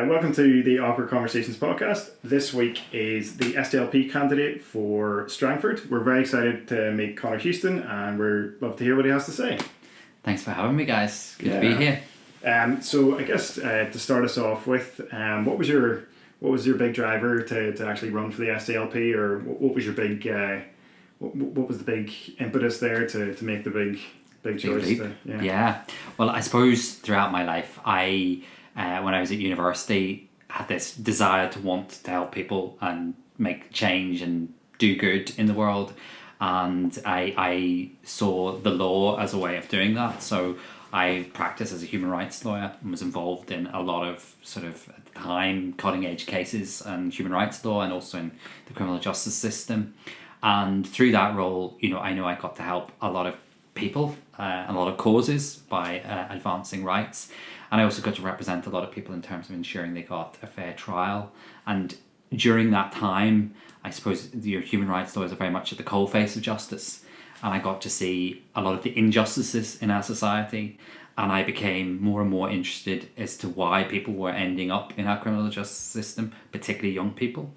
Welcome to the Awkward Conversations podcast. This week is the SDLP candidate for Strangford. We're very excited to meet Conor Houston, and we're love to hear what he has to say. Thanks for having me, guys. Good to be here. So I guess to start us off with, what was your big driver to actually run for the SDLP, or what was your big what was the big impetus there to make the big choice? Yeah. Well, I suppose throughout my life, when I was at university, had this desire to want to help people and make change and do good in the world, and I saw the law as a way of doing that. So I practiced as a human rights lawyer and was involved in a lot of sort of at the time cutting edge cases and human rights law, and also in the criminal justice system. And through that role, I know I got to help a lot of people, a lot of causes by advancing rights. And I also got to represent a lot of people in terms of ensuring they got a fair trial. And during that time, I suppose human rights lawyers are very much at the coalface of justice. And I got to see a lot of the injustices in our society. And I became more and more interested as to why people were ending up in our criminal justice system, particularly young people.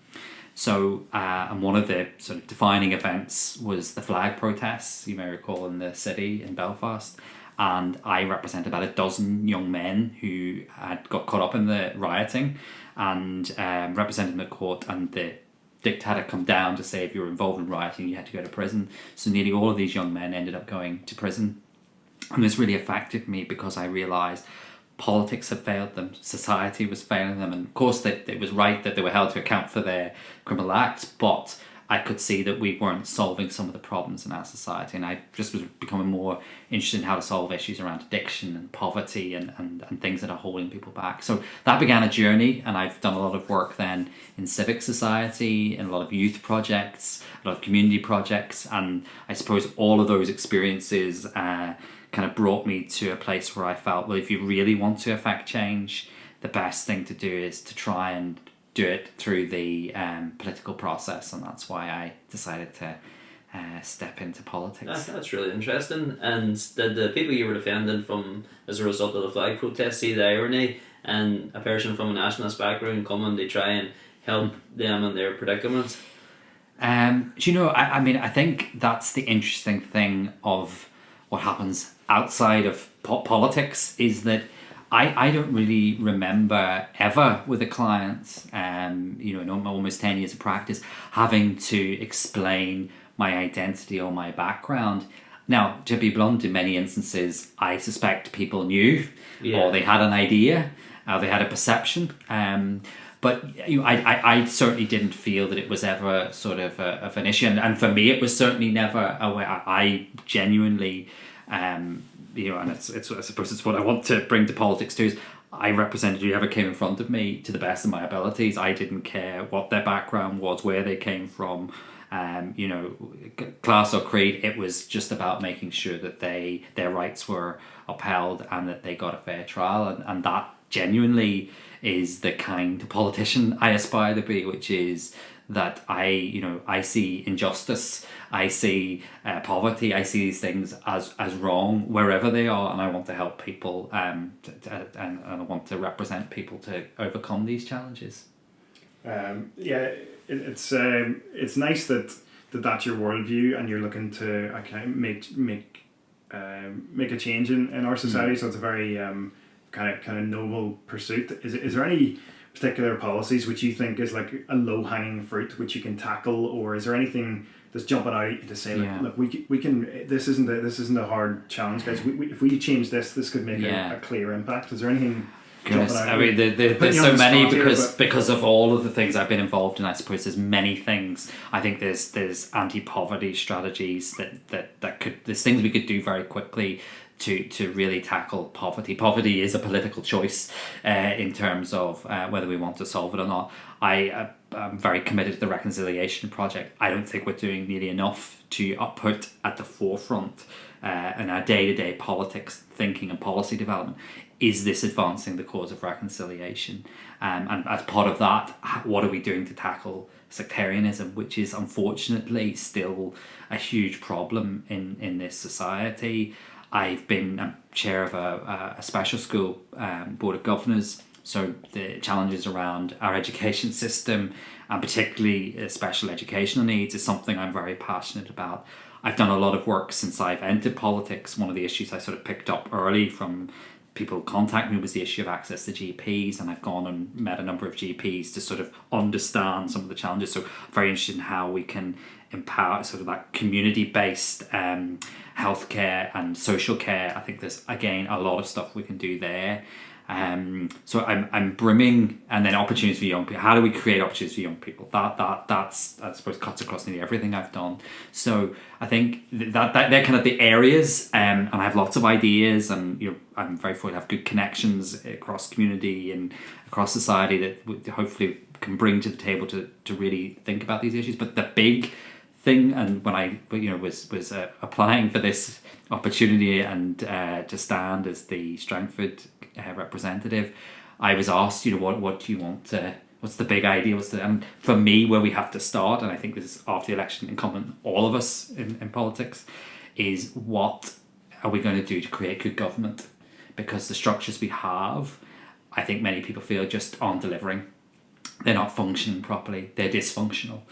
So, and one of the sort of defining events was the flag protests, you may recall, in the city in Belfast. And I represent about a dozen young men who had got caught up in the rioting, and represented the court, and the dictator come down to say if you were involved in rioting you had to go to prison. So nearly all of these young men ended up going to prison. And this really affected me because I realised politics had failed them, society was failing them, and of course it was right that they were held to account for their criminal acts, but I could see that we weren't solving some of the problems in our society, and I just was becoming more interested in how to solve issues around addiction and poverty and things that are holding people back. So that began a journey, and I've done a lot of work then in civic society, in a lot of youth projects, a lot of community projects, and I suppose all of those experiences kind of brought me to a place where I felt, well, if you really want to affect change, the best thing to do is to try and do it through the political process, and that's why I decided to step into politics. That's really interesting. And did the people you were defending from as a result of the flag protest see the irony and a person from a nationalist background coming to try and help them in their predicament? I think that's the interesting thing of what happens outside of politics, is that I don't really remember ever with a client, in almost 10 years of practice, having to explain my identity or my background. Now, to be blunt, in many instances, I suspect people knew, or they had an idea, or they had a perception. But I certainly didn't feel that it was ever sort of an issue. And for me, it was certainly never a way. I genuinely... and I suppose it's what I want to bring to politics too, is I represented whoever came in front of me to the best of my abilities. I didn't care what their background was, where they came from, class or creed. It was just about making sure that their rights were upheld and that they got a fair trial, and that genuinely is the kind of politician I aspire to be, which is that I see injustice, I see poverty, I see these things as wrong wherever they are, and I want to help people and I want to represent people to overcome these challenges. It's nice that that's your worldview, and you're looking to make a change in our society. So it's a very kind of noble pursuit. Is there any particular policies which you think is like a low-hanging fruit which you can tackle, or is there anything that's jumping out at you to say, look, we can this isn't a hard challenge, guys, if we change this could make a clear impact? Is there anything? Goodness, I mean, there's so many because of all of the things I've been involved in. I suppose there's many things. I think there's anti-poverty strategies there's things we could do very quickly to really tackle poverty. Poverty is a political choice in terms of whether we want to solve it or not. I'm very committed to the Reconciliation Project. I don't think we're doing nearly enough to put at the forefront in our day-to-day politics, thinking and policy development, is this advancing the cause of reconciliation? And as part of that, what are we doing to tackle sectarianism, which is unfortunately still a huge problem in this society? I've been chair of a special school board of governors So the challenges around our education system, and particularly special educational needs, is something I'm very passionate about. I've done a lot of work since I've entered politics. One of the issues I sort of picked up early from people contact me was the issue of access to GPs, and I've gone and met a number of GPs to sort of understand some of the challenges. So I'm very interested in how we can empower sort of that community-based healthcare and social care. I think there's, again, a lot of stuff we can do there. So I'm brimming, and then opportunities for young people. How do we create opportunities for young people? That's I suppose cuts across nearly everything I've done. So I think that they're kind of the areas, and I have lots of ideas, and I'm very fortunate to have good connections across community and across society that hopefully can bring to the table to really think about these issues. But the big thing, and when I was applying for this opportunity and to stand as the Strangford representative, I was asked, what do you want to, what's the big idea, and for me, where we have to start, and I think this is after the election in common, all of us in politics, is what are we going to do to create good government? Because the structures we have, I think many people feel, just aren't delivering. They're not functioning properly, they're dysfunctional.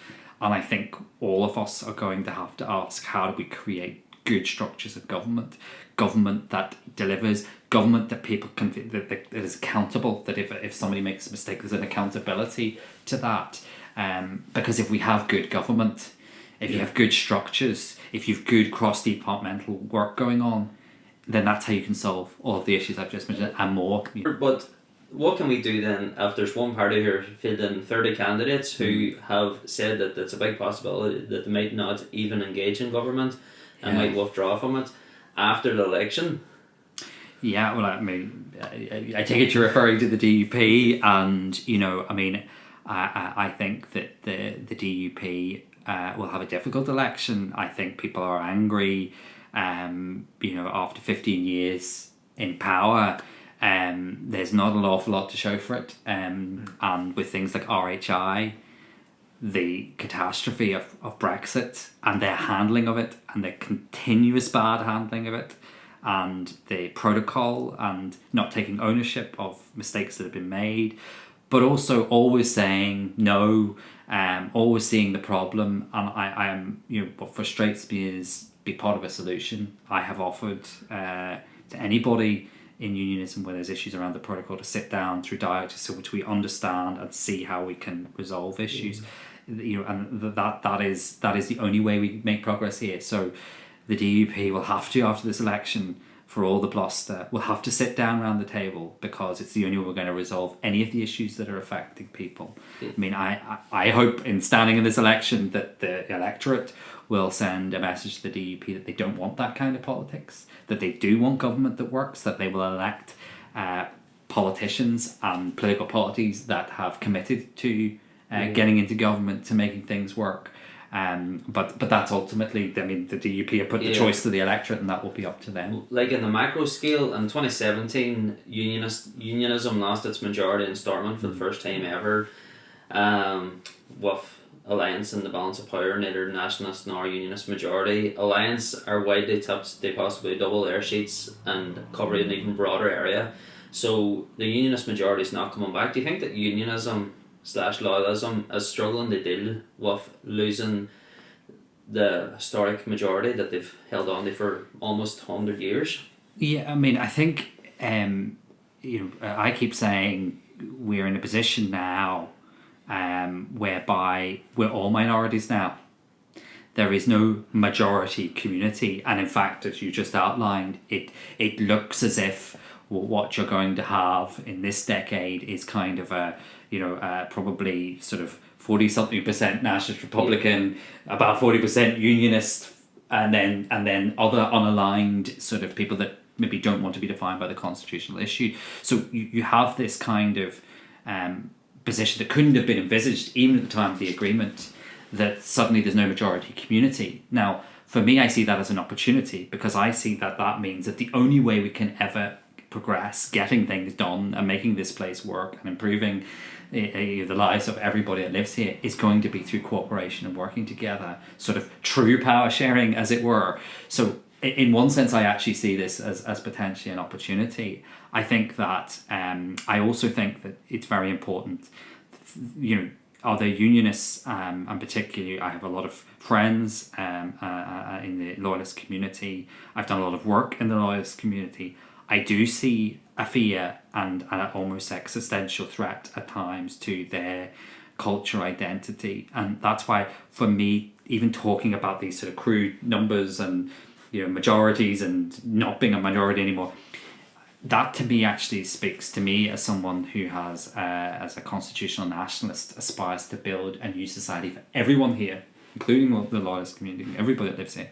And I think all of us are going to have to ask, how do we create good structures of government that delivers, government that people can, that is accountable, that if somebody makes a mistake, there's an accountability to that. Because if we have good government, if you have good structures, if you've good cross-departmental work going on, then that's how you can solve all of the issues I've just mentioned and more. But what can we do then if there's one party here fielding 30 candidates who have said that it's a big possibility that they might not even engage in government and might withdraw from it after the election? Yeah, well, I mean, I take it you're referring to the DUP, and I think that the DUP will have a difficult election. I think people are angry, after 15 years in power. There's not an awful lot to show for it, and with things like RHI, the catastrophe of Brexit and their handling of it, and their continuous bad handling of it, and the protocol, and not taking ownership of mistakes that have been made, but also always saying no, always seeing the problem. And I am, what frustrates me is be part of a solution. I have offered to anybody in unionism where there's issues around the protocol to sit down through dialogue so which we understand and see how we can resolve issues. And that is the only way we make progress here. So the DUP will have to, after this election, for all the bluster, we'll have to sit down around the table, because it's the only way we're going to resolve any of the issues that are affecting people. I mean, I hope in standing in this election that the electorate will send a message to the DUP that they don't want that kind of politics, that they do want government that works, that they will elect politicians and political parties that have committed to getting into government, to making things work. But that's ultimately, the DUP have put the choice to the electorate, and that will be up to them. Like in the macro scale, in 2017, unionism lost its majority in Stormont for the first time ever, with Alliance and the balance of power, neither nationalist nor unionist majority. Alliance are widely tipped to possibly double their seats and cover an even broader area. So the unionist majority is not coming back. Do you think that unionism/loyalism is struggling to deal with losing the historic majority that they've held on to for almost 100 years? Yeah, I mean, I think I keep saying we're in a position now whereby we're all minorities now. There is no majority community, and in fact, as you just outlined, it looks as if what you're going to have in this decade is kind of probably sort of 40-something% nationalist Republican, about 40% unionist, and then other unaligned sort of people that maybe don't want to be defined by the constitutional issue. So you have this kind of position that couldn't have been envisaged even at the time of the agreement, that suddenly there's no majority community. Now, for me, I see that as an opportunity, because I see that means that the only way we can ever progress, getting things done and making this place work and improving the lives of everybody that lives here, is going to be through cooperation and working together, sort of true power sharing, as it were. So in one sense, I actually see this as potentially an opportunity. I think that I also think that it's very important. You know, are there unionists, and particularly I have a lot of friends in the loyalist community. I've done a lot of work in the loyalist community. I do see a fear and an almost existential threat at times to their culture identity, and that's why for me, even talking about these sort of crude numbers and majorities and not being a minority anymore, that to me actually speaks to me as someone who has as a constitutional nationalist aspires to build a new society for everyone here, including the loyalist community, everybody that lives here.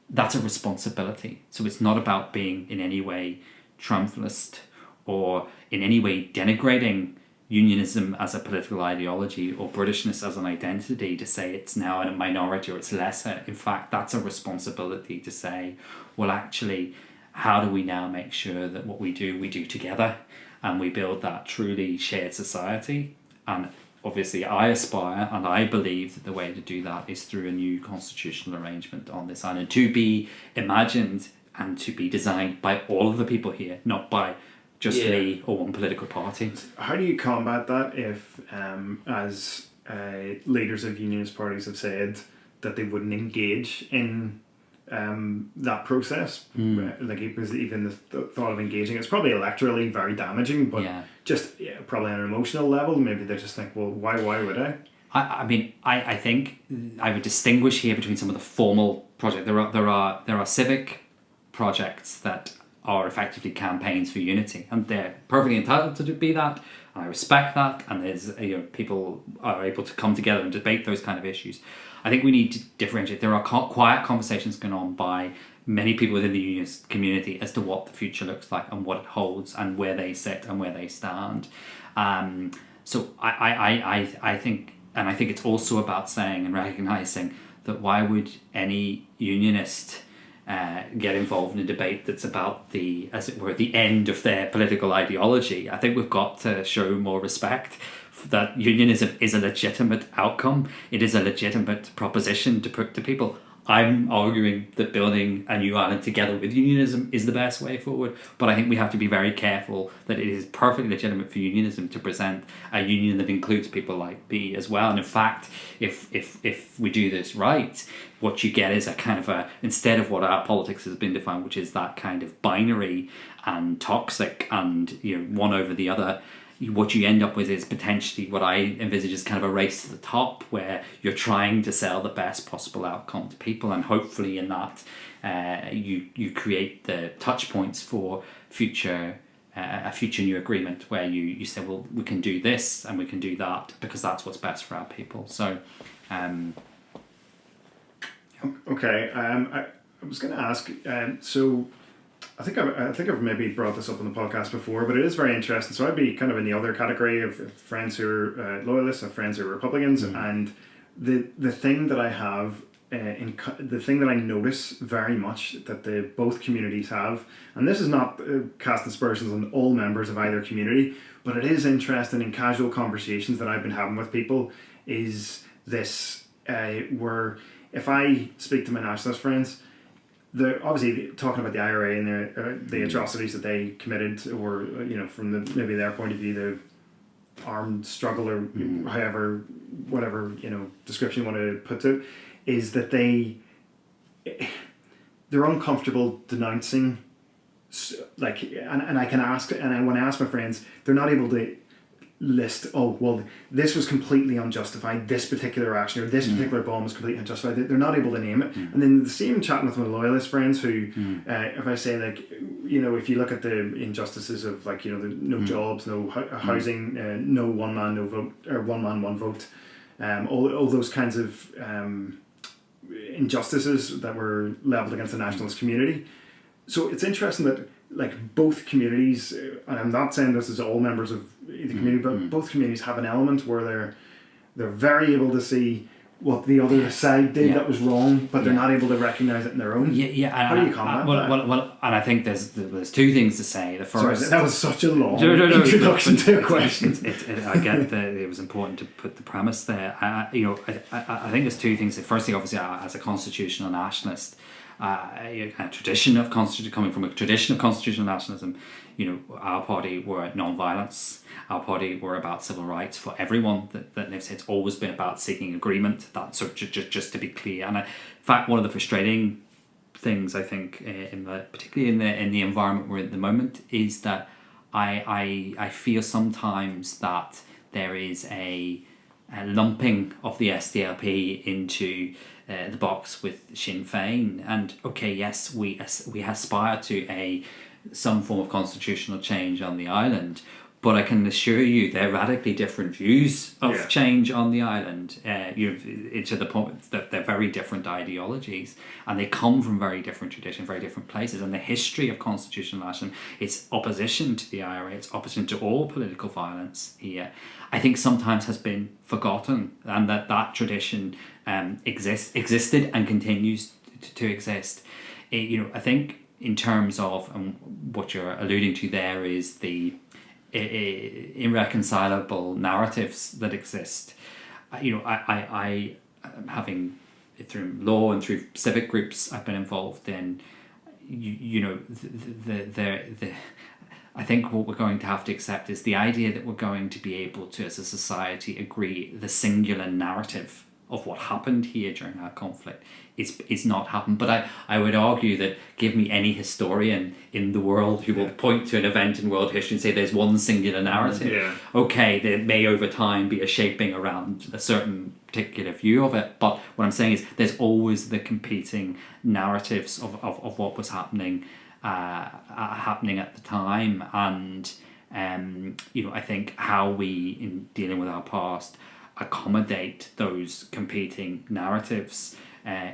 That's a responsibility. So it's not about being in any way triumphalist or in any way denigrating unionism as a political ideology or Britishness as an identity to say it's now in a minority or it's lesser. In fact, that's a responsibility to say, well, actually, how do we now make sure that what we do together and we build that truly shared society? And obviously I aspire and I believe that the way to do that is through a new constitutional arrangement on this island, to be imagined and to be designed by all of the people here, not by just me or one political party. How do you combat that if, as leaders of unionist parties have said, that they wouldn't engage in that process? Like, because even the thought of engaging, it's probably electorally very damaging, but just probably on an emotional level, maybe they just think, well, why would I? I mean, I think I would distinguish here between some of the formal projects. There are civic projects that are effectively campaigns for unity, and they're perfectly entitled to be that. I respect that, and there's people are able to come together and debate those kind of issues. I think we need to differentiate. There are quiet conversations going on by many people within the unionist community as to what the future looks like and what it holds and where they sit and where they stand. So I think, and I think it's also about saying and recognising that why would any unionist get involved in a debate that's about the, as it were, the end of their political ideology? I think we've got to show more respect that unionism is a legitimate outcome. It is a legitimate proposition to put to people. I'm arguing that building a new island together with unionism is the best way forward, but I think we have to be very careful that it is perfectly legitimate for unionism to present a union that includes people like me as well. And in fact, if we do this right, what you get is a kind of a, instead of what our politics has been defined, which is that kind of binary and toxic and one over the other, what you end up with is potentially what I envisage as kind of a race to the top, where you're trying to sell the best possible outcome to people, and hopefully in that you create the touch points for a future new agreement where you say, well, we can do this and we can do that because that's what's best for our people. So okay, I was going to ask, so I think I've maybe brought this up on the podcast before, but it is very interesting. So I'd be kind of in the other category of friends who are loyalists and friends who are Republicans, and the thing that I have, the thing that I notice very much that both communities have, and this is not casting aspersions on all members of either community, but it is interesting in casual conversations that I've been having with people, is this where if I speak to my nationalist friends, they're obviously talking about the IRA and the atrocities that they committed, or from maybe their point of view, the armed struggle, or however, whatever description you want to put to it, is that they're uncomfortable denouncing, like, and I can ask, and when I ask my friends, they're not able to list, oh, well, this was completely unjustified, this particular action or this particular bomb was completely unjustified. They're not able to name it. And then the same chatting with my loyalist friends who, if I say, like, if you look at the injustices of, like, the no jobs, no housing, no one man, no vote, or one man, one vote, all those kinds of injustices that were levelled against the nationalist community. So it's interesting that, like, both communities, and I'm not saying this is all members of the community, but both communities have an element where they're very able to see what the other side did that was wrong, but they're not able to recognise it in their own. How do you combat that? Well, and I think there's two things to say. The first, sorry, that was such a long introduction to a question. I get that it was important to put the premise there. I think there's two things. Firstly, obviously, as a constitutional nationalist, a tradition of coming from a tradition of constitutional nationalism. Our party were non-violence. Our party were about civil rights for everyone that lives here. It's always been about seeking agreement. So just to be clear, and in fact, one of the frustrating things I think, particularly in the environment we're in at the moment, is that I feel sometimes that there is a lumping of the SDLP into the box with Sinn Féin. And okay, yes, we aspire to some form of constitutional change on the island, but I can assure you they're radically different views of change on the island. To the point that they're very different ideologies, and they come from very different traditions, very different places. And the history of constitutional nationalism, its opposition to the IRA, its opposition to all political violence here, I think sometimes has been forgotten, and that tradition existed and continues to exist. I think in terms of what you're alluding to there is the irreconcilable narratives that exist. I having through law and through civic groups I've been involved in, I think what we're going to have to accept is the idea that we're going to be able to, as a society, agree the singular narrative of what happened here during our conflict is not happened. But I would argue that give me any historian in the world who will point to an event in world history and say there's one singular narrative. Yeah. Okay, there may over time be a shaping around a certain particular view of it, but what I'm saying is there's always the competing narratives of what was happening at the time. And I think how we, in dealing with our past, accommodate those competing narratives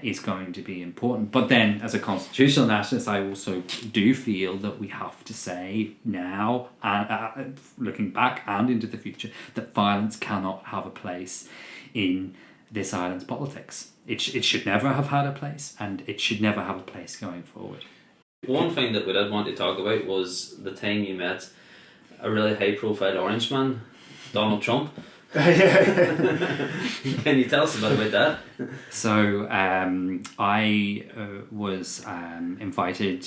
is going to be important. But then, as a constitutional nationalist, I also do feel that we have to say now, looking back and into the future, that violence cannot have a place in this island's politics. It should never have had a place, and it should never have a place going forward. One thing that we did want to talk about was the time you met a really high-profile Orangeman, Donald Trump. Can you tell us a bit about that? So I was invited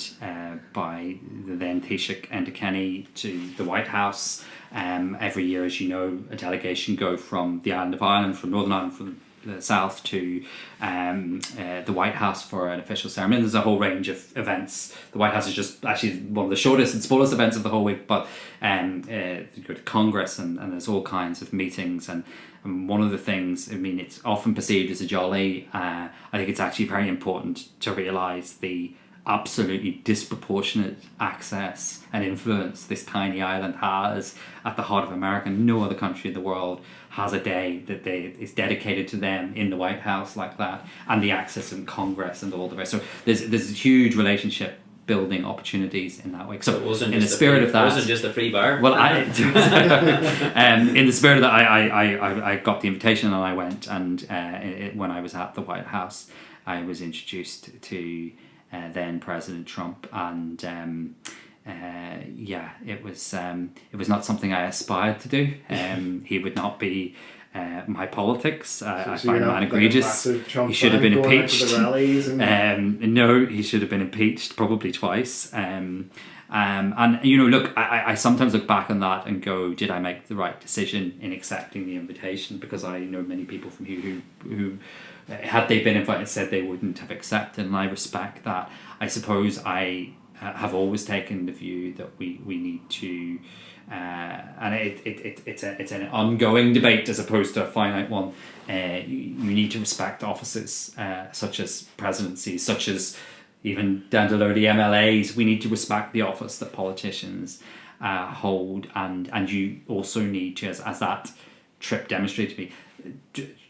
by the then Taoiseach Enda Kenny to the White House. Every year, as you know, a delegation go from the island of Ireland, from Northern Ireland, from the south to the White House for an official ceremony. There's a whole range of events. The White House is just actually one of the shortest and smallest events of the whole week, but you go to Congress and there's all kinds of meetings, and one of the things, I mean, it's often perceived as a jolly. I think it's actually very important to realise the absolutely disproportionate access and influence this tiny island has at the heart of America. No other country in the world has a day that is dedicated to them in the White House like that, and the access in Congress and all the rest. So there's huge relationship building opportunities in that way. So in the spirit of that, it wasn't just a free bar. Well, in the spirit of that, I got the invitation and I went, and when I was at the White House, I was introduced to then President Trump, and it was not something I aspired to do. He would not be my politics. I find him egregious. He should have been impeached. No, he should have been impeached probably twice. And look, I sometimes look back on that and go, did I make the right decision in accepting the invitation? Because I know many people from here who had they been invited, said they wouldn't have accepted, and I respect that. I suppose I have always taken the view that we need to, and it's an ongoing debate as opposed to a finite one. You need to respect offices such as presidencies, such as even down to lowly MLAs. We need to respect the office that politicians hold, and you also need to, as that trip demonstrated to me,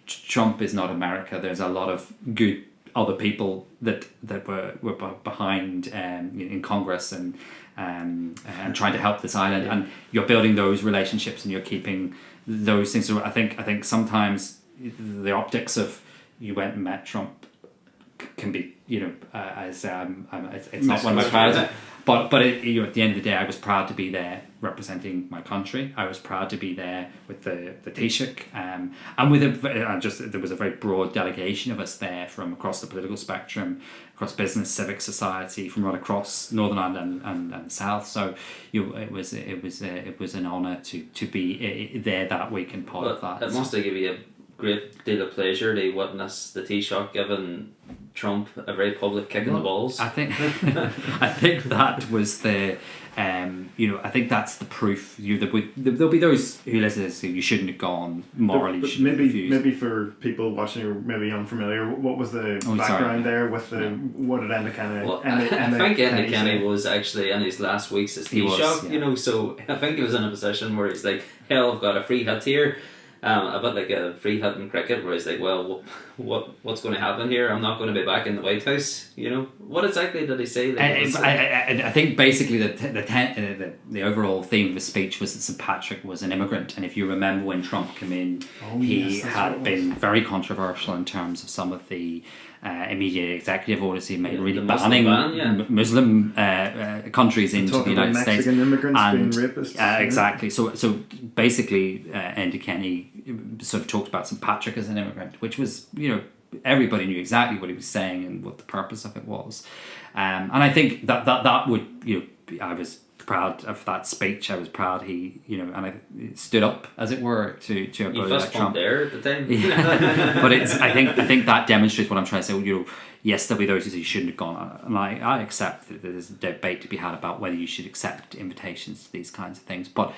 Trump is not America. There's a lot of good other people that were behind in Congress and trying to help this island, and you're building those relationships and you're keeping those things. So I think sometimes the optics of you went and met Trump can be, it's not one of my priorities. But at the end of the day, I was proud to be there representing my country. I was proud to be there with the Taoiseach, and with there was a very broad delegation of us there from across the political spectrum, across business, civic society, from right across Northern Ireland and the South. So it was an honour to be there that week and part of that. It must have given you a great deal of pleasure to witness the Taoiseach giving Trump a very public kick in the balls. I think that was the I think that's the proof. There'll be those who listen to this who you shouldn't have gone morally. But maybe for people watching who maybe unfamiliar, what was the background there with what did Enda Kenny? Well, I think Enda Kenny was actually in his last weeks as Taoiseach, so I think he was in a position where he's like, hell, I've got a free hit here. A bit like a free hit in cricket, where he's like, well, what's going to happen here? I'm not going to be back in the White House. What exactly did he say? I think basically the overall theme of his speech was that St. Patrick was an immigrant, and if you remember when Trump came in, he had been very controversial in terms of some of the immediate executive orders he made, really banning Muslim countries into the United States. Mexican immigrants being rapists. Exactly. So basically, Enda Kenny sort of talked about St. Patrick as an immigrant, which was, everybody knew exactly what he was saying and what the purpose of it was. And I think that would, I was proud of that speech. I was proud he, and I stood up, as it were, to oppose Trump. There at the time. But I think that demonstrates what I'm trying to say. Yes, there'll be those who say you shouldn't have gone, and I accept that there's a debate to be had about whether you should accept invitations to these kinds of things. But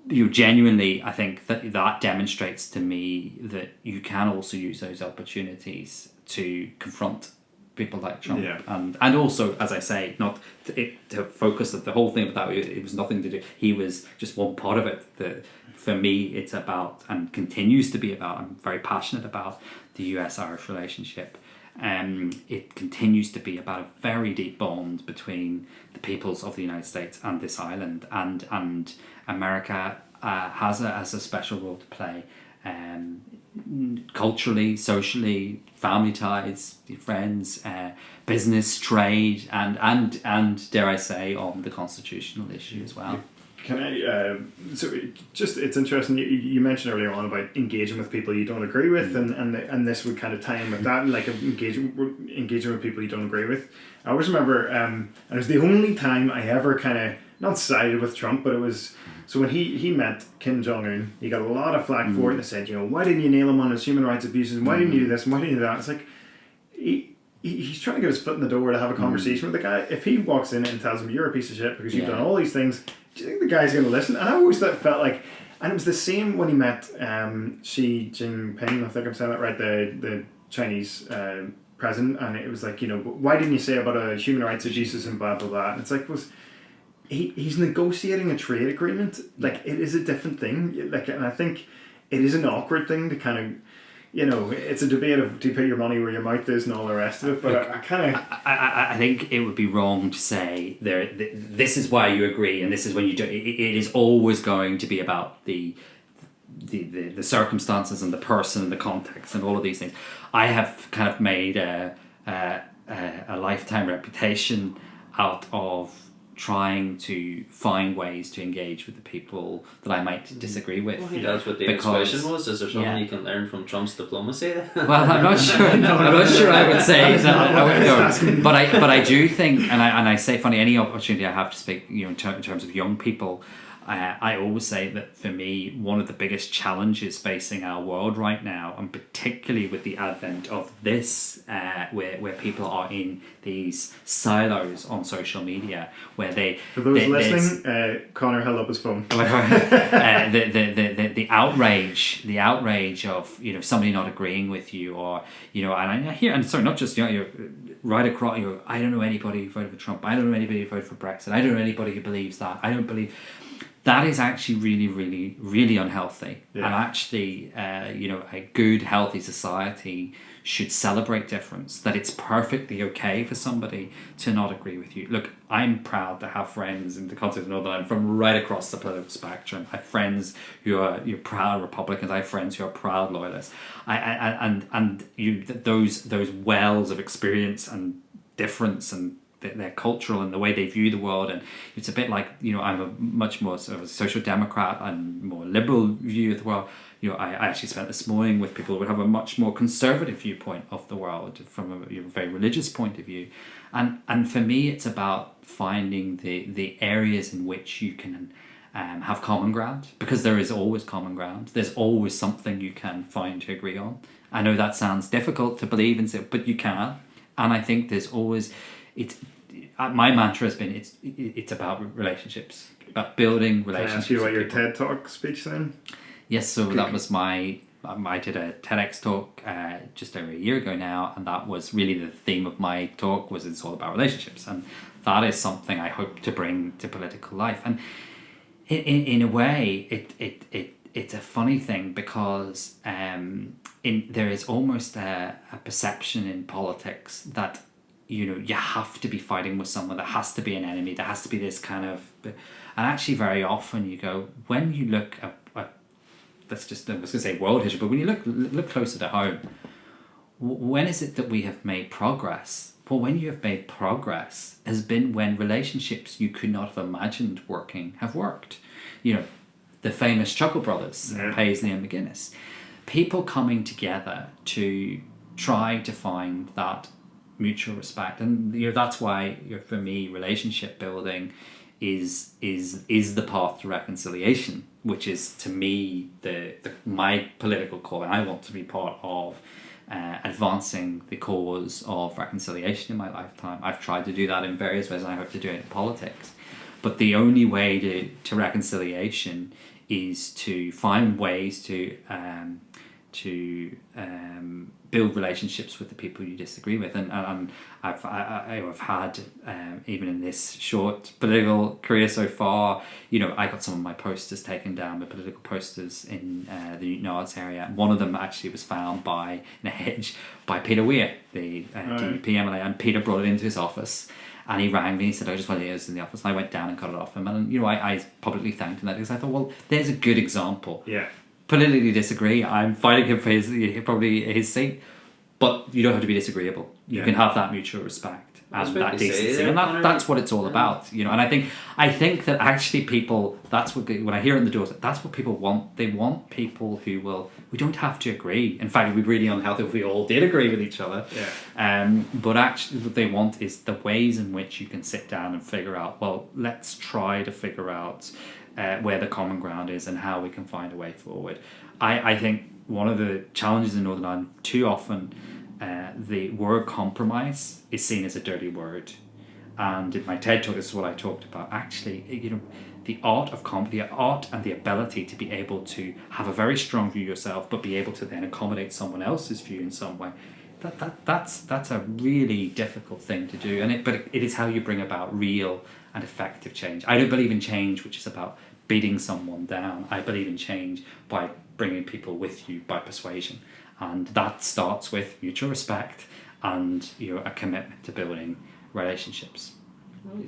genuinely, I think that demonstrates to me that you can also use those opportunities to confront people like Trump, and also, as I say, not to focus the whole thing about that. It was nothing to do. He was just one part of it. For me, it's about, and continues to be about, I'm very passionate about the US-Irish relationship. It continues to be about a very deep bond between the peoples of the United States and this island, and America has a special role to play, culturally, socially, family ties, friends, business, trade, and dare I say, on the constitutional issue as well. Can I? It's interesting. You mentioned earlier on about engaging with people you don't agree with, and this would kind of tie in with that, like engaging with people you don't agree with. I always remember, and it was the only time I ever kind of not sided with Trump, but it was. So when he met Kim Jong-un, he got a lot of flack for it, and they said, why didn't you nail him on his human rights abuses, and why didn't you do this, and why didn't you do that? It's like, he's trying to get his foot in the door to have a conversation with the guy. If he walks in and tells him, you're a piece of shit because you've done all these things, do you think the guy's going to listen? And I always felt like, and it was the same when he met Xi Jinping, I think I'm saying that right, the Chinese president, and it was like, why didn't you say about human rights abuses and blah, blah, blah. And it's like, he's negotiating a trade agreement. Like, it is a different thing. Like, and I think it is an awkward thing to kind of, it's a debate of do you put your money where your mouth is and all the rest of it. But I think it would be wrong to say this is why you agree and this is when you do. It is always going to be about the circumstances and the person and the context and all of these things. I have kind of made a lifetime reputation out of trying to find ways to engage with the people that I might disagree with. Well, I think that's what David's question was. Is there something you can learn from Trump's diplomacy? Well, I'm not sure. I'm not sure I would say that. I wouldn't know. But I do think, and I say, funny, any opportunity I have to speak, in terms of young people, I always say that for me, one of the biggest challenges facing our world right now, and particularly with the advent of this, where people are in these silos on social media, where for those listening, Conor held up his phone. The outrage of somebody not agreeing with you, or and I hear, and sorry, not just you're right across. I don't know anybody who voted for Trump. I don't know anybody who voted for Brexit. I don't know anybody who believes that. I don't believe. That is actually really, really, really unhealthy. Yeah. And actually, a good, healthy society should celebrate difference, that it's perfectly okay for somebody to not agree with you. Look, I'm proud to have friends in the context of Northern Ireland from right across the political spectrum. I have friends who are proud Republicans. I have friends who are proud loyalists. Those wells of experience and difference and their cultural and the way they view the world. And it's a bit like, I'm a much more sort of a social democrat and more liberal view of the world. I actually spent this morning with people who would have a much more conservative viewpoint of the world from a very religious point of view. And for me, it's about finding the areas in which you can have common ground, because there is always common ground. There's always something you can find to agree on. I know that sounds difficult to believe and say, but you can. And I think there's always, my mantra has been, it's about relationships, about building relationships. Can I ask you about your TED Talk speech then? Yes, so that was I did a TEDx talk just over a year ago now, and that was really the theme of my talk. It's all about relationships, and that is something I hope to bring to political life. And in a way, it's a funny thing, because there is almost a perception in politics that you have to be fighting with someone, there has to be an enemy, there has to be this kind of, and actually very often you go, when you look at that's just, I was going to say world history, but when you look closer to home, when is it that we have made progress? Well, when you have made progress has been when relationships you could not have imagined working have worked. The famous Chuckle Brothers, Paisley and McGuinness. People coming together to try to find that mutual respect. And that's why, for me, relationship building is the path to reconciliation, which is, to me, my political call, and I want to be part of advancing the cause of reconciliation in my lifetime. I've tried to do that in various ways, and I hope to do it in politics. But the only way to reconciliation is to find ways to build relationships with the people you disagree with, and I've had even in this short political career so far, I got some of my posters taken down, my political posters in the Newton Arts area. One of them actually was found in a hedge by Peter Weir, the DUP MLA, and Peter brought it into his office. And he rang me, he said, I just want to use it in the office. And I went down and cut it off him. And, I publicly thanked him that, because I thought, well, there's a good example. Yeah. Politically disagree. I'm fighting him for his seat. But you don't have to be disagreeable. You can have that mutual respect and that decency. And that's what it's all about. And I think that actually people, that's what, when I hear it in the doors, that's what people want. They want people we don't have to agree. In fact, it would be really unhealthy if we all did agree with each other. Yeah. But actually what they want is the ways in which you can sit down and figure out, well, let's try to figure out where the common ground is and how we can find a way forward. I think one of the challenges in Northern Ireland, too often, the word compromise is seen as a dirty word. And in my TED Talk, this is what I talked about. Actually, the art and the ability to be able to have a very strong view yourself, but be able to then accommodate someone else's view in some way. That's a really difficult thing to do. But it is how you bring about real and effective change. I don't believe in change which is about beating someone down. I believe in change by bringing people with you by persuasion, and that starts with mutual respect and a commitment to building relationships.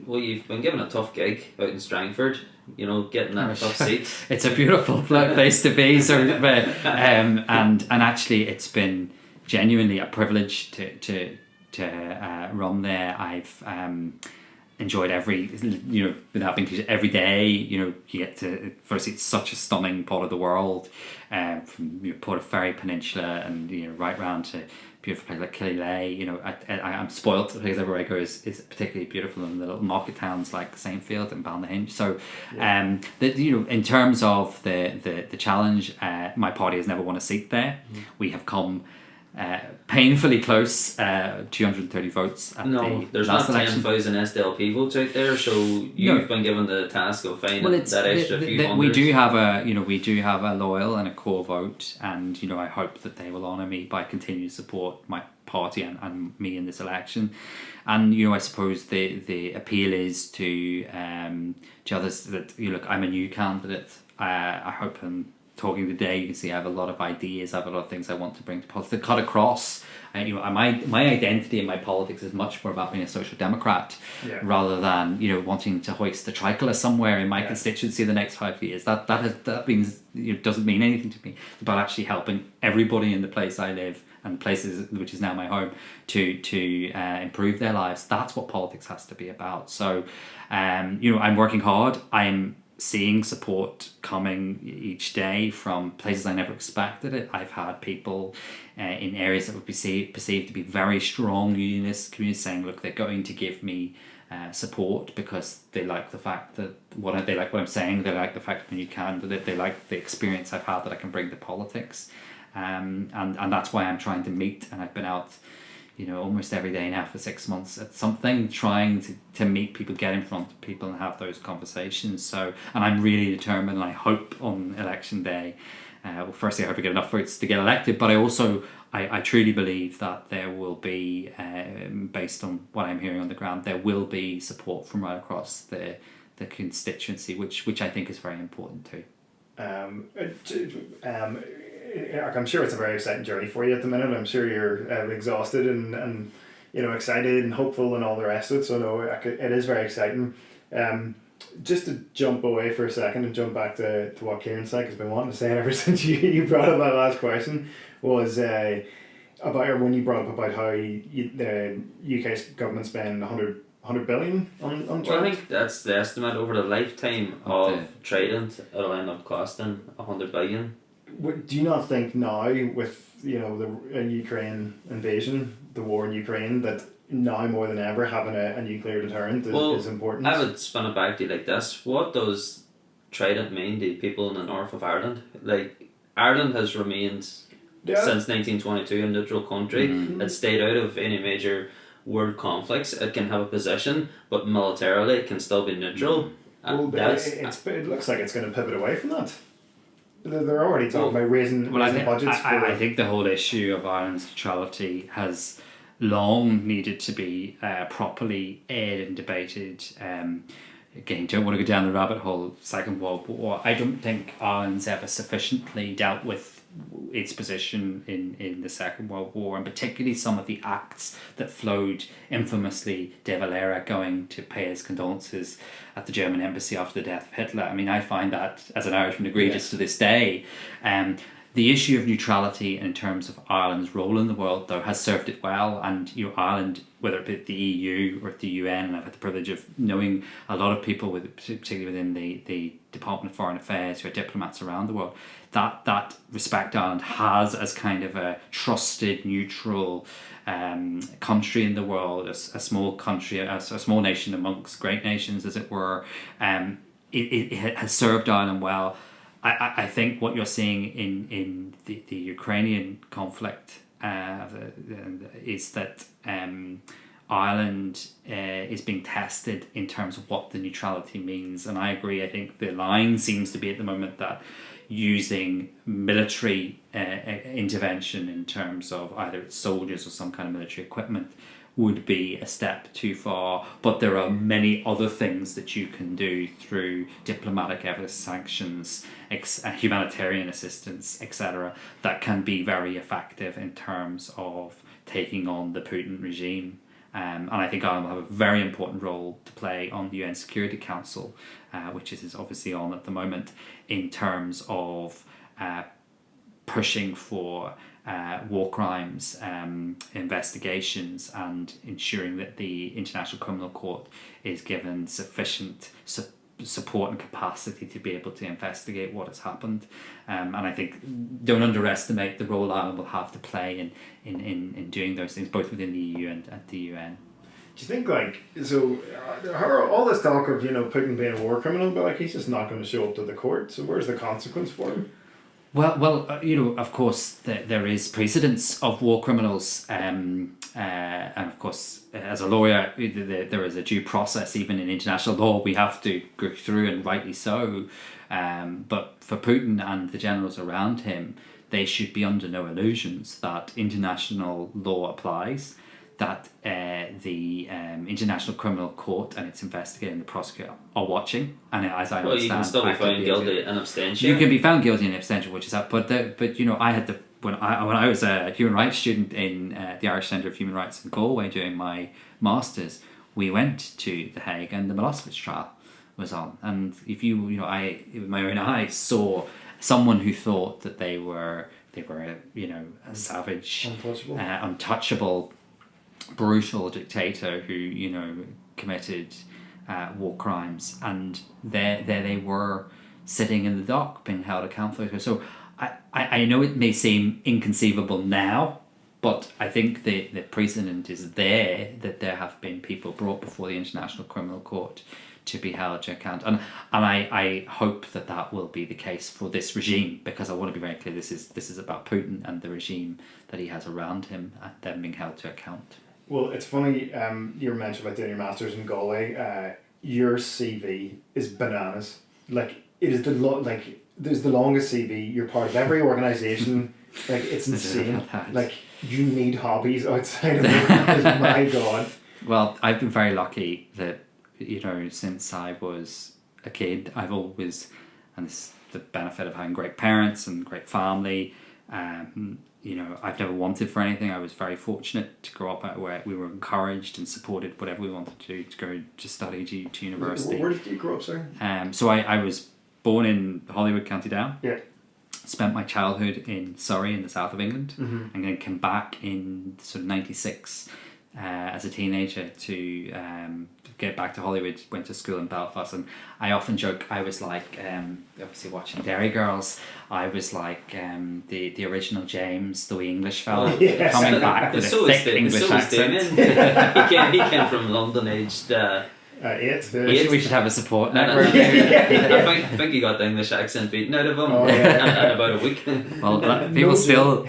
Well, you've been given a tough gig out in Strangford, getting that tough seat. It's a beautiful place to be. So, and actually, it's been genuinely a privilege to run there. I've enjoyed without being cliche, every day. You get to, firstly, it's such a stunning part of the world, from Port of Ferry Peninsula and right round to beautiful place like Killyleagh. I'm spoilt. The place everywhere I go is particularly beautiful, and the little market towns like Saintfield and Balnahinch. So, in terms of the challenge, my party has never won a seat there. We have come painfully close, 230 votes. There's not 10,000 SDLP votes out there, so you've been given the task of finding that extra few hundred. We do have a loyal and a core vote, and I hope that they will honour me by continuing to support my party and me in this election. And I suppose the appeal is to others that I'm a new candidate. I hope talking today, you can see I have a lot of ideas, I have a lot of things I want to bring to politics, to cut across. My identity in my politics is much more about being a social democrat, rather than wanting to hoist the tricolour somewhere in my constituency in the next 5 years. That means doesn't mean anything to me. It's about actually helping everybody in the place I live and places which is now my home to improve their lives. That's what politics has to be about. So, I'm working hard. I'm seeing support coming each day from places I never expected it. I've had people in areas that would be perceived to be very strong unionist communities saying, look, they're going to give me support because they like the fact that they like what I'm saying. They like the fact when you can, that they like the experience I've had that I can bring to politics, and that's why I'm trying to meet. And I've been out, almost every day now for 6 months at something, trying to meet people, get in front of people, and have those conversations. So, and I'm really determined. And I hope on election day, firstly, I hope we get enough votes to get elected, but I truly believe that there will be, based on what I'm hearing on the ground, there will be support from right across the constituency, which I think is very important too. I'm sure it's a very exciting journey for you at the minute. I'm sure you're exhausted and excited and hopeful and all the rest of it. So no, it is very exciting. Just to jump away for a second and jump back to what Kieran said, because I've been wanting to say it ever since you brought up that last question, was when you brought up about how the UK's government spend 100 billion on Well, I think that's the estimate over the lifetime of Trident. It'll end up costing 100 billion. Do you not think now, with the Ukraine invasion, the war in Ukraine, that now more than ever having a nuclear deterrent is important? I would spin it back to you like this. What does Trident mean to people in the north of Ireland? Like, Ireland has remained since 1922 a neutral country. Mm-hmm. It stayed out of any major world conflicts. It can have a position, but militarily it can still be neutral. Well, it looks like it's going to pivot away from that. They're already talking about raising budgets. I think the whole issue of Ireland's neutrality has long needed to be properly aired and debated. Again, don't want to go down the rabbit hole. Second World War. I don't think Ireland's ever sufficiently dealt with its position in the Second World War, and particularly some of the acts that flowed infamously. De Valera going to pay his condolences at the German embassy after the death of Hitler. I mean, I find that, as an Irishman, egregious to this day. The issue of neutrality in terms of Ireland's role in the world, though, has served it well. And Ireland, whether it be the EU or the UN, and I've had the privilege of knowing a lot of people, particularly within the Department of Foreign Affairs, who are diplomats around the world, that respect Ireland has as kind of a trusted, neutral country in the world, a small country, a small nation amongst great nations, as it were. It has served Ireland well. I think what you're seeing in the Ukrainian conflict is that Ireland is being tested in terms of what the neutrality means. And I agree. I think the line seems to be at the moment that using military intervention in terms of either it's soldiers or some kind of military equipment would be a step too far, but there are many other things that you can do through diplomatic efforts, sanctions, humanitarian assistance, etc., that can be very effective in terms of taking on the Putin regime. And I think Ireland will have a very important role to play on the UN Security Council, which is obviously on at the moment, in terms of pushing for war crimes investigations and ensuring that the International Criminal Court is given sufficient support and capacity to be able to investigate what has happened. And I think don't underestimate the role Ireland will have to play in doing those things, both within the EU and at the UN. Do you think, all this talk of, Putin being a war criminal, but he's just not going to show up to the court, so where's the consequence for him? Well, of course, there is precedence of war criminals, and of course, as a lawyer, there is a due process. Even in international law, we have to go through, and rightly so. But for Putin and the generals around him, they should be under no illusions that international law applies, that the International Criminal Court and its investigator and the prosecutor are watching, and as I understand, you can still be found guilty in absentia. You can be found guilty in absentia, which is that. But I had when I was a human rights student in the Irish Centre of Human Rights in Galway doing my masters, we went to The Hague and the Milosevic trial was on, and if I with my own eyes saw someone who thought that they were They were, you know, a savage, Untouchable. untouchable, brutal dictator who, you know, committed war crimes, and there they were sitting in the dock being held accountable. So I know it may seem inconceivable now, but I think the precedent is there, that there have been people brought before the International Criminal Court to be held to account, and I hope that will be the case for this regime, because I want to be very clear, this is about Putin and the regime that he has around him, and them being held to account. Well, it's funny, you were mentioned about doing your masters in Galway. Your CV is bananas. Like, it is there's the longest CV. You're part of every organisation. Like, it's insane. Like, you need hobbies outside of it. My God. Well, I've been very lucky that, you know, since I was a kid, I've always, and this is the benefit of having great parents and great family, you know, I've never wanted for anything. I was very fortunate to grow up out where we were encouraged and supported whatever we wanted to do, to go to study to university. Where did you grow up, sorry? So I was born in Hollywood, County Down. Yeah. Spent my childhood in Surrey in the south of England, Mm-hmm. and then came back in sort of 96 as a teenager to get back to Hollywood. Went to school in Belfast, and I often joke I was like, obviously watching Derry Girls, I was like the original James, the wee English fella, Yes. coming back with So a is thick English accent. Damien. he came from London, aged 8. We should have a support and network. I think he got the English accent beaten out of him in about a week. Well, people still,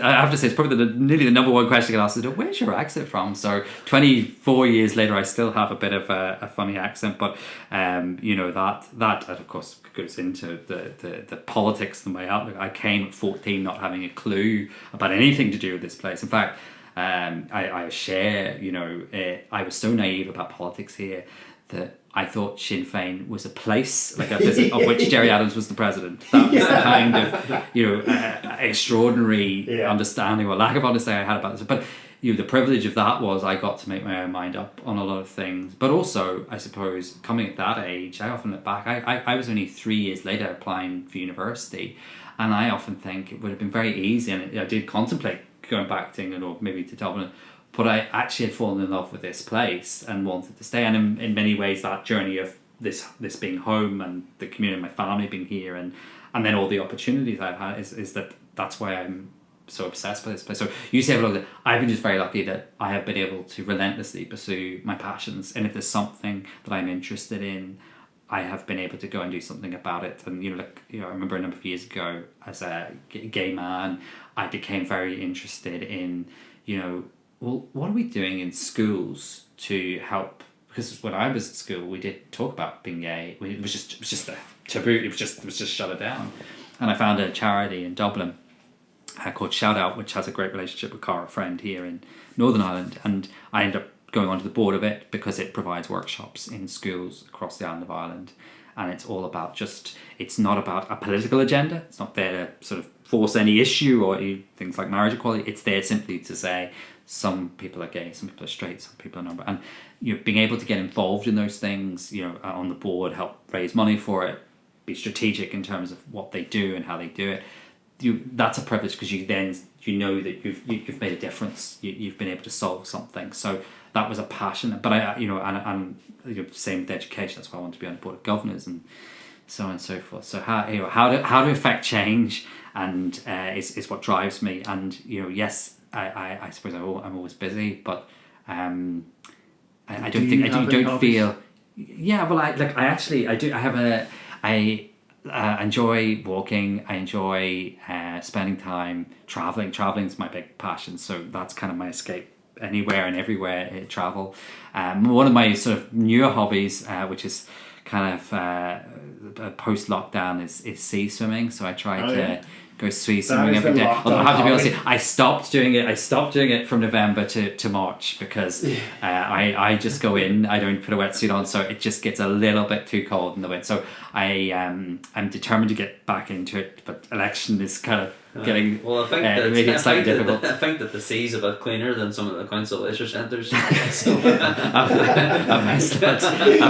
I have to say, it's probably nearly the number one question I get asked is, where's your accent from? So 24 years later, I still have a bit of a funny accent, but you know, that of course goes into the politics and my outlook. I came at 14 not having a clue about anything to do with this place. In fact, I share, you know, I was so naive about politics here that I thought Sinn Féin was a place, like of which Gerry Adams was the president. That was the kind of, you know, extraordinary understanding or lack of understanding I had about this. But, you know, the privilege of that was I got to make my own mind up on a lot of things. But also, I suppose, coming at that age, I often look back, I was only 3 years later applying for university, and I often think it would have been very easy, and I did contemplate going back to England or maybe to Dublin, but I actually had fallen in love with this place and wanted to stay. And in many ways, that journey of this being home and the community, my family being here, and then all the opportunities I've had is that's why I'm so obsessed with this place. So you say, well, I've been just very lucky that I have been able to relentlessly pursue my passions, and if there's something that I'm interested in, I have been able to go and do something about it. And I remember a number of years ago, as a gay man, I became very interested in, you know, well, what are we doing in schools to help? Because when I was at school, we did talk about being gay. It was just a taboo. It was just shut it down. And I found a charity in Dublin called Shout Out, which has a great relationship with Cara Friend here in Northern Ireland, and I ended up going onto the board of it because it provides workshops in schools across the island of Ireland, and it's all about it's not about a political agenda. It's not there to sort of force any issue or things like marriage equality. It's there simply to say some people are gay, some people are straight, some people are non, and you know, being able to get involved in those things, you know, on the board, help raise money for it, be strategic in terms of what they do and how they do it. That's a privilege, because you know that you've made a difference. You've been able to solve something. So that was a passion. But and same with education. That's why I want to be on the board of governors and so on and so forth. So how to affect change and is what drives me. And yes, I suppose I'm always busy, but I don't feel. Yeah, well, I enjoy walking. I enjoy spending time traveling. Traveling is my big passion, so that's kind of my escape. Anywhere and everywhere, travel. One of my sort of newer hobbies, which is kind of post lockdown, is sea swimming. So I try to go sea swimming every day. Although I have to be honest, I stopped doing it from November to March, because I just go in. I don't put a wetsuit on, so it just gets a little bit too cold in the wind. So I'm determined to get back into it, but election is kind of getting Well, I think making it slightly difficult. I think that the sea's a bit cleaner than some of the council leisure centres. So, I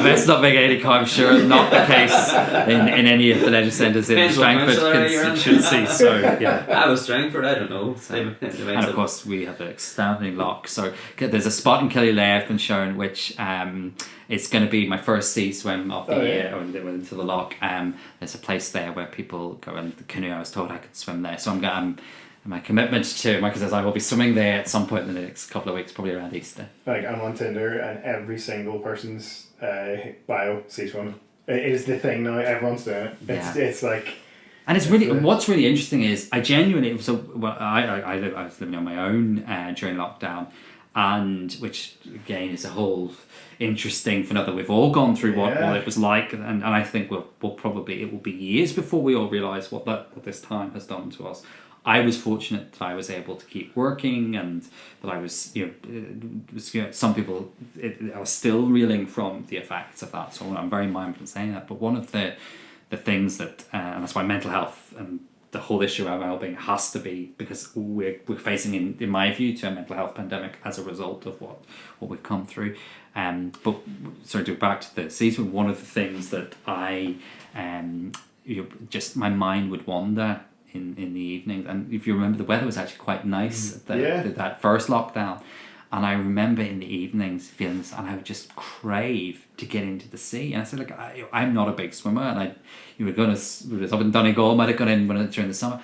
best not make any comment. I'm sure not the case in any of the leisure centres in Depends what Strangford council area you're in. constituency. So yeah. I was Strangford, I don't know. And of course, we have an outstanding lock. So there's a spot in Killyleagh I've been shown, which it's going to be my first sea swim of the year when they went into the lock. There's a place there where people go in the canoe. I was told I could swim there, so my commitment to Michael says I will be swimming there at some point in the next couple of weeks, probably around Easter. Like, I'm on Tinder and every single person's bio sea swimming. It is the thing now. Everyone's doing it. It's like. And it's really what's really interesting is I genuinely I was living on my own during lockdown, and which again is a whole interesting phenomenon. We've all gone through what it was like, and I think we'll probably it will be years before we all realise what this time has done to us. I was fortunate that I was able to keep working, and that I was some people are still reeling from the effects of that. So I'm very mindful of saying that. But one of the things that and that's why mental health and the whole issue around well-being has to be, because we're facing in my view to a mental health pandemic as a result of what we've come through. But sorry, to go back to the season, one of the things that I just my mind would wander in the evenings, and if you remember, the weather was actually quite nice at that first lockdown. And I remember in the evenings feeling this, and I would just crave to get into the sea. And I said, look, I'm not a big swimmer, and we was up in Donegal, might have gone in during the summer.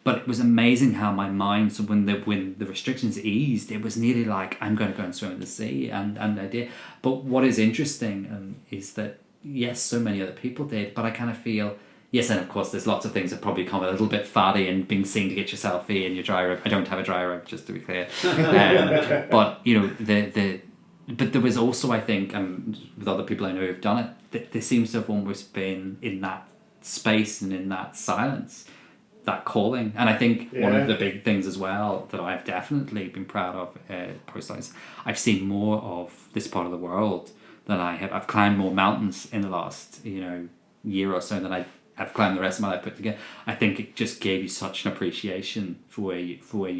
But it was amazing how my mind, so when the restrictions eased, it was nearly like, I'm going to go and swim in the sea, and I did. But what is interesting is that, yes, so many other people did, but I kind of feel, yes, and of course there's lots of things that probably come a little bit faddy and being seen to get your selfie in your dry rub. I don't have a dry rub, just to be clear. But but there was also, I think, with other people I know who've done it, there seems to have almost been in that space and in that silence, that calling. And I think one of the big things as well that I've definitely been proud of post-life, I've seen more of this part of the world than I have. I've climbed more mountains in the last year or so than I've climbed the rest of my life put together. I think it just gave you such an appreciation for where you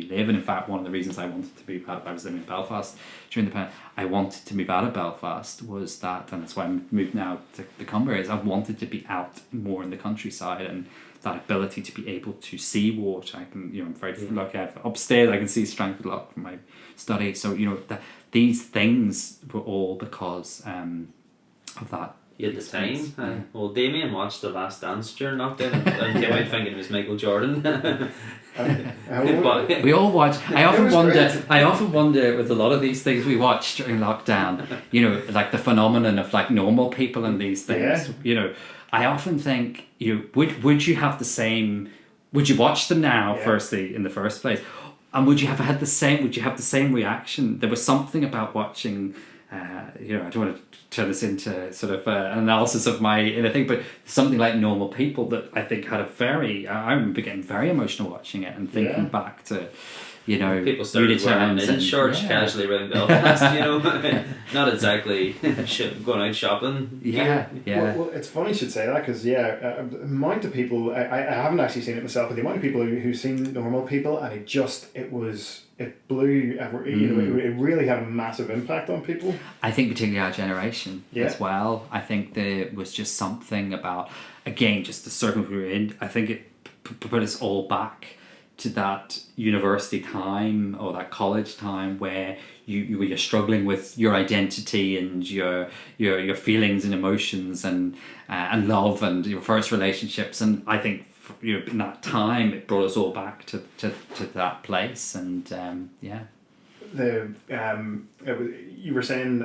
live. And in fact, one of the reasons I wanted to move out, I was living in Belfast during the pandemic, I wanted to move out of Belfast was that, and that's why I moved now to the Cumbria, is I wanted to be out more in the countryside, and that ability to be able to see water. I can, I'm very lucky. Upstairs I can see Strangford Lock from my study. So these things were all because of that. You had the time. Well, Damien watched The Last Dance during lockdown and came out thinking it was Michael Jordan. We all watch. I often wonder with a lot of these things we watch during lockdown. Like the phenomenon of like normal people and these things. Yeah. I often think, would you have the same? Would you watch them now? Firstly, in the first place, and would you have had the same? Would you have the same reaction? There was something about watching. I don't want to turn this into sort of an analysis of my inner thing, but something like Normal People that I think had I remember getting very emotional watching it and thinking back to, people started wearing in shorts casually around Belfast, not exactly going out shopping. Yeah. Well, it's funny you should say that, because the amount of people, I haven't actually seen it myself, but the amount of people who've seen Normal People, and it blew, it really had a massive impact on people. I think particularly our generation as well. I think there was just something about, again, just the circle we were in. I think it put us all back to that university time or that college time where you're struggling with your identity and your feelings and emotions and love and your first relationships. And I think in that time it brought us all back to that place. And you were saying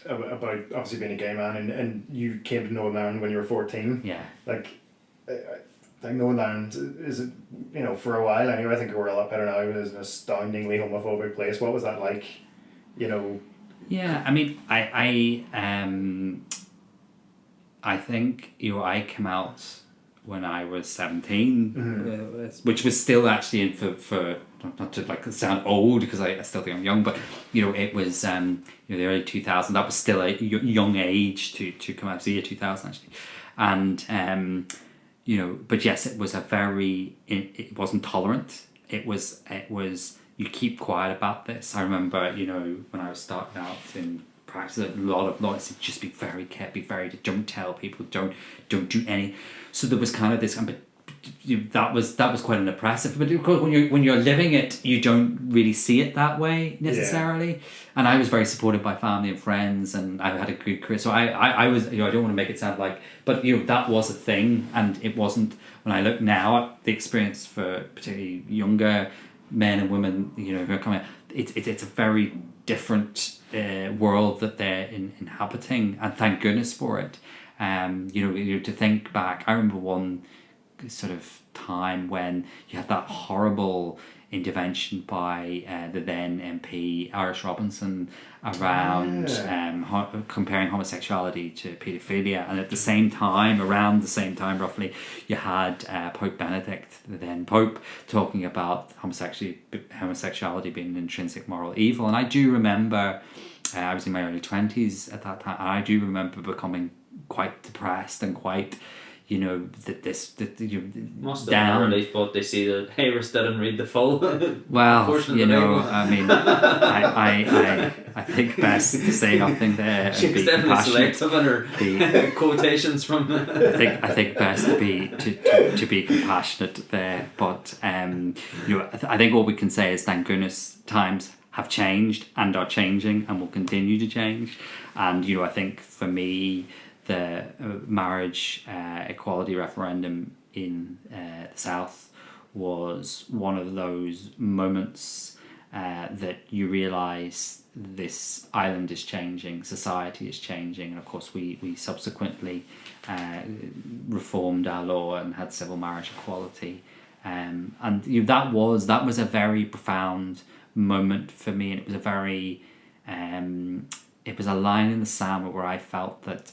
about obviously being a gay man, and you came to Northern Ireland when you were 14. Like Northern Ireland is, for a while anyway, I think we're a lot better now. It was an astoundingly homophobic place. What was that like? Yeah, I mean, I think I came out when I was 17, which was still actually for not to like sound old, because I still think I'm young, but it was the early 2000s. That was still a young age to come out. It was the year 2000 actually, and but yes, it was it wasn't tolerant. It was you keep quiet about this. I remember, when I was starting out in practice, a lot of lawyers said, just be very careful, don't tell people, don't do any. So there was kind of this, that was quite an oppressive. But of course, when you're living it, you don't really see it that way necessarily. Yeah. And I was very supported by family and friends, and I had a good career. So I was, I don't want to make it sound like, but that was a thing, and it wasn't. When I look now at the experience for particularly younger men and women, who are coming, it's a very different world that they're inhabiting, and thank goodness for it. To think back, I remember one sort of time when you had that horrible intervention by the then MP Irish Robinson around comparing homosexuality to paedophilia, and at the same time, around the same time roughly, you had Pope Benedict, the then Pope, talking about homosexuality being an intrinsic moral evil. And I do remember, I was in my early 20s at that time, and I do remember becoming quite depressed and quite, must have been a relief, but they see that Harris didn't read the full well, portion of the Bible. I mean, I think best to say nothing there. She was definitely selective in her quotations from. I think best to be compassionate there, but I think all we can say is thank goodness times have changed and are changing and will continue to change, and I think for me, the marriage equality referendum in the South was one of those moments that you realise this island is changing, society is changing, and of course we subsequently reformed our law and had civil marriage equality, and that was a very profound moment for me, and it was a very it was a line in the sand where I felt that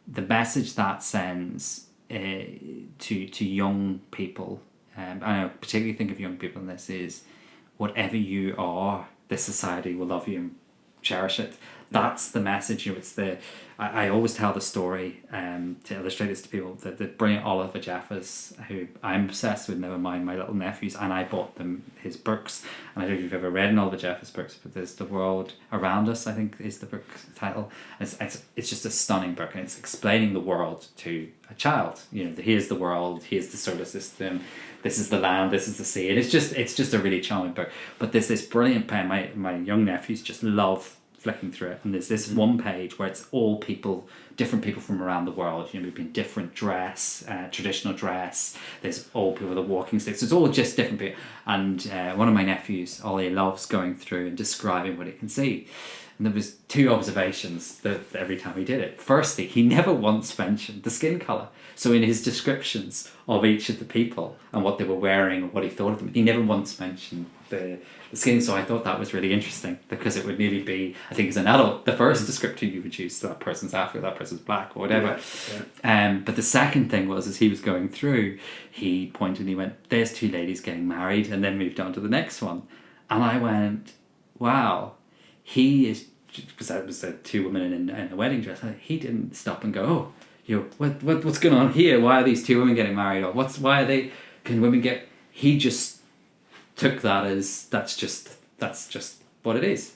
the message that sends to young people, I particularly think of young people in this, is whatever you are, this society will love you and cherish it. That's the message. It's I always tell the story to illustrate this to people, that the brilliant Oliver Jeffers, who I'm obsessed with, never mind my little nephews, and I bought them his books. And I don't know if you've ever read an Oliver Jeffers books, but there's The World Around Us, I think is the book title. It's just a stunning book, and it's explaining the world to a child. Here's the world, here's the solar system, this is the land, this is the sea, and it's just a really charming book. But there's this brilliant pen. My young nephews just love flicking through it, and there's this one page where it's all people, different people from around the world, maybe in different dress, traditional dress. There's all people with walking sticks. It's all just different people. And one of my nephews, Ollie, loves going through and describing what he can see. And there was two observations that every time he did it. Firstly, he never once mentioned the skin colour. So in his descriptions of each of the people and what they were wearing and what he thought of them, he never once mentioned the skin. So I thought that was really interesting, because it would nearly be, I think as an adult, the first descriptor you would use, that person's African, that person's black, or whatever. Yeah. But the second thing was, as he was going through, he pointed and he went, there's two ladies getting married, and then moved on to the next one. And I went, wow, he is, because that was two women in a wedding dress, he didn't stop and go, what's going on here? Why are these two women getting married? Or can women get, he just took that as that's just what it is.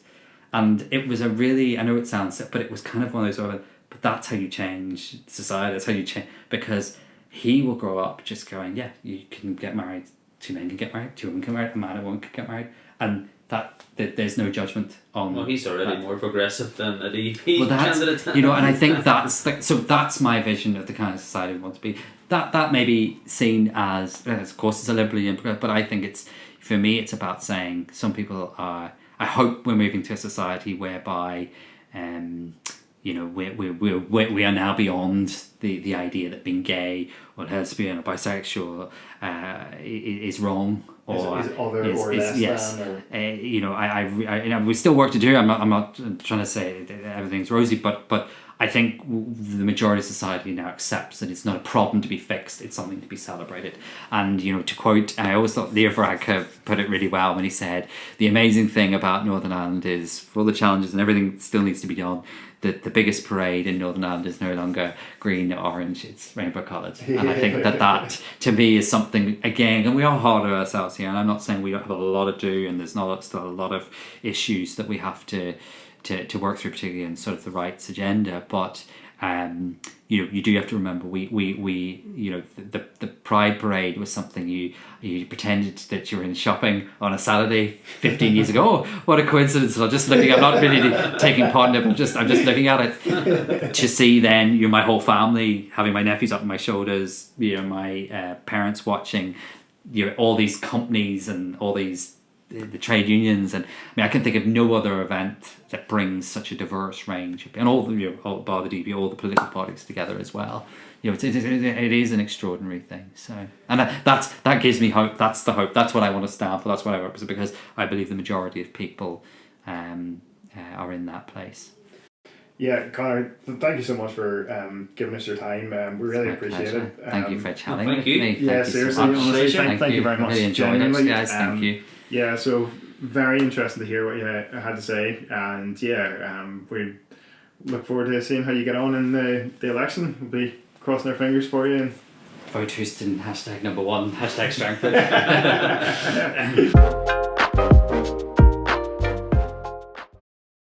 And it was a really, I know it sounds sick, but it was kind of one of those, but that's how you change society, that's how you change, because he will grow up just going, yeah, you can get married, two men can get married, two women can get married, a man and a woman can get married, and that there's no judgment on. Well, he's already more progressive than a DP candidate. And I think that's my vision of the kind of society we want to be. That may be seen as, of course, it's a liberally, but I think for me, it's about saying some people are. I hope we're moving to a society whereby, we are now beyond the idea that being gay or lesbian or bisexual is wrong. Or is other or less yes. than, or... we still work to do. I'm not trying to say that everything's rosy, but I think the majority of society now accepts that it's not a problem to be fixed, it's something to be celebrated. And, you know, to quote, I always thought Leo Varadkar put it really well when he said, the amazing thing about Northern Ireland is, for all the challenges and everything still needs to be done, that the biggest parade in Northern Ireland is no longer green or orange, it's rainbow coloured. And I think that to me is something, again, and we are hard on ourselves here, and I'm not saying we don't have a lot to do, and there's not still a lot of issues that we have to work through, particularly in sort of the rights agenda, but you know, you do have to remember we you know, the Pride Parade was something you pretended that you were in shopping on a Saturday 15 years ago. Oh, what a coincidence. I'm just looking, I'm not really taking part in it, but I'm just looking at it to see then, you know, my whole family, having my nephews up on my shoulders, you know, my parents watching, you know, all these companies and all these the trade unions, and I mean, I can think of no other event that brings such a diverse range, and all the, you know, all, bar the DP, all the political parties together as well. You know, it is an extraordinary thing. So, and that gives me hope. That's the hope. That's what I want to stand for. That's what I represent, because I believe the majority of people are in that place. Yeah, Conor, thank you so much for giving us your time. We really appreciate it. Thank you for chatting thank with you. me. Yeah, thank seriously, you so much. honestly, thank you very much. Really enjoyed Genuinely. it, guys. Thank you. Yeah, so very interesting to hear what you had to say, and yeah, we look forward to seeing how you get on in the election. We'll be crossing our fingers for you. And Vote Houston, #1, #Strangford.